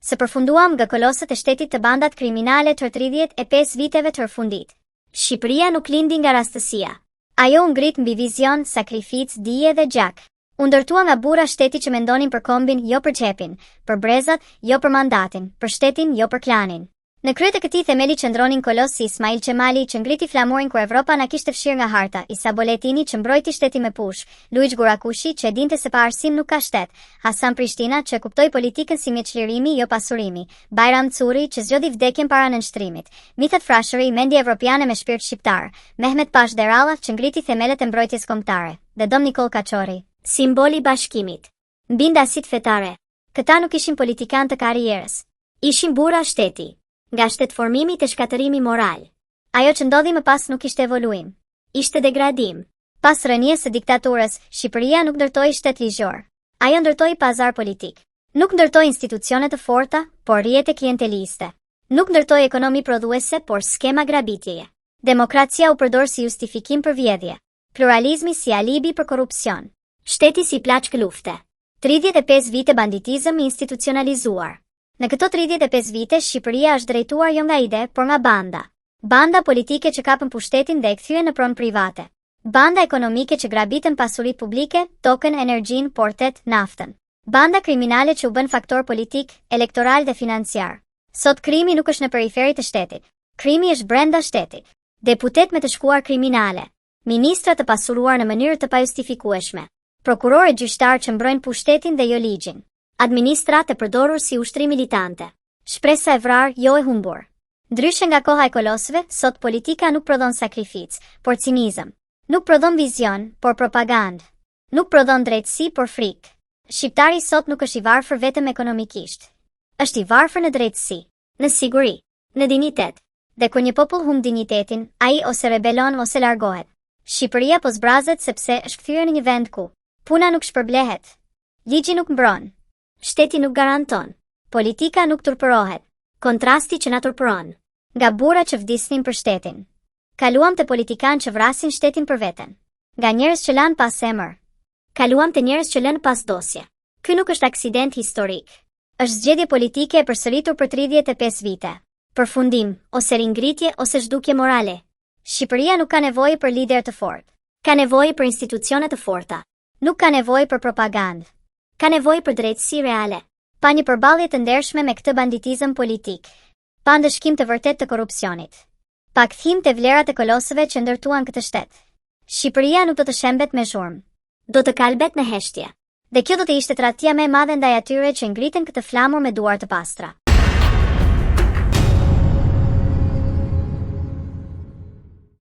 Se përfunduam nga kolosët e shtetit të bandat kriminale të 35 viteve të fundit. Shqipëria nuk lindi nga rastësia. Ajo u ngrit mbi vizion, sakrificë, dije dhe gjak. U ndërtua nga burra shteti që mendonin për kombin, jo për qepin, për brezat, jo për mandatin, për shtetin, jo për klanin. Në krye të këtij themeli qëndronin kolos si Ismail Qemali që ngriti flamurin kur Evropa na kishte fshirë nga harta, Isa Boletini që mbrojti shtetin me push, Luiç Gurakushi që e dinte se pa arsim nuk ka shtet, Hasan Prishtina që kuptoi politikën si mjeçlirimi jo pasurimi, Bajram Curi që zgjodhi vdekjen para nënshtrimit, Mithat Frashëri mendje evropiane me shpirt shqiptar, Mehmet Pash Deralla që ngriti themelet e mbrojtjes kombëtare, dhe Dom Nikol Kaçori, simboli i bashkimit. Mbi ndasit fetare. Këta nuk ishin politikan të karrierës. Ishin burra shteti. Nga shtetformimi të shkatërimi moral. Ajo që ndodhi më pas nuk ishte evoluim. Ishte degradim. Pas rënies së diktaturës, Shqipëria nuk ndërtoi shtet ligjor. Ajo ndërtoi pazar politik. Nuk ndërtoi institucione të forta, por rrjete klienteliste. Nuk ndërtoi ekonomi prodhuese, por skema grabitjeje. Demokracia u përdor si justifikim për vjedhje. Pluralizmi si alibi për korrupsion. Shteti si plaçk lufte. 35 vite banditizëm institucionalizuar. Në këto 35 vite, Shqipëria është drejtuar jo nga ide, por nga banda. Banda politike që kapën pushtetin dhe e kthyen në pronë private. Banda ekonomike që grabitën pasuritë publike, tokën, energjinë, portet, naftën. Banda kriminale që u bën faktor politik, elektoral dhe financiar. Sot krimi nuk është në periferi të shtetit. Krimi është brenda shtetit. Deputet me të shkuar kriminale. Ministra të pasuruar në mënyrë të pajustifikueshme. Prokurorë gjyqtar që mbrojnë pushtetin dhe jo ligjin. Administrat e përdorur si ushtri militante. Shpresa e vrar, jo e humbur. Ndryshe nga koha e kolosëve, sot politika nuk prodhon sakrificë, por cinizëm. Nuk prodhon vizion, por propagandë. Nuk prodhon drejtësi, por frikë. Shqiptari sot nuk është i varfër vetëm ekonomikisht. Është i varfër në drejtësi, në siguri, në dinitet. Dhe kur një popull humb dinitetin, ai ose rebelon ose largohet. Shqipëria po zbrazet sepse është kthyer në një vend ku puna nuk shpërblehet, ligji nuk mbron. Shteti nuk garanton. Politika nuk turpërohet. Kontrasti që na turpëron. Nga burra që vdisnin për shtetin. Kaluam të politikan që vrasin shtetin për veten. Nga njerëz që lanë pas emër. Kaluam të njerëz që lënë pas dosje. Ky nuk është aksident historik. Është zgjedhje politike e përsëritur për 35 vite. Përfundim, ose ringritje ose zhdukje morale. Shqipëria nuk ka nevojë për lider të fortë. Ka nevojë për institucione të forta. Nuk ka nevojë për propagandë. Ka nevojë për drejtësi reale. Pa një përballje të ndershme me këtë banditizëm politik. Pa ndëshkim të vërtet të korrupsionit. Pa kthim të vlerat e kolosëve që ndërtuan këtë shtet. Shqipëria nuk do të shembet me zhurmë. Do të kalbet në heshtje. Dhe kjo do të ishte tradhtia më e madhe ndaj atyre që ngriten këtë flamur me duar të pastra.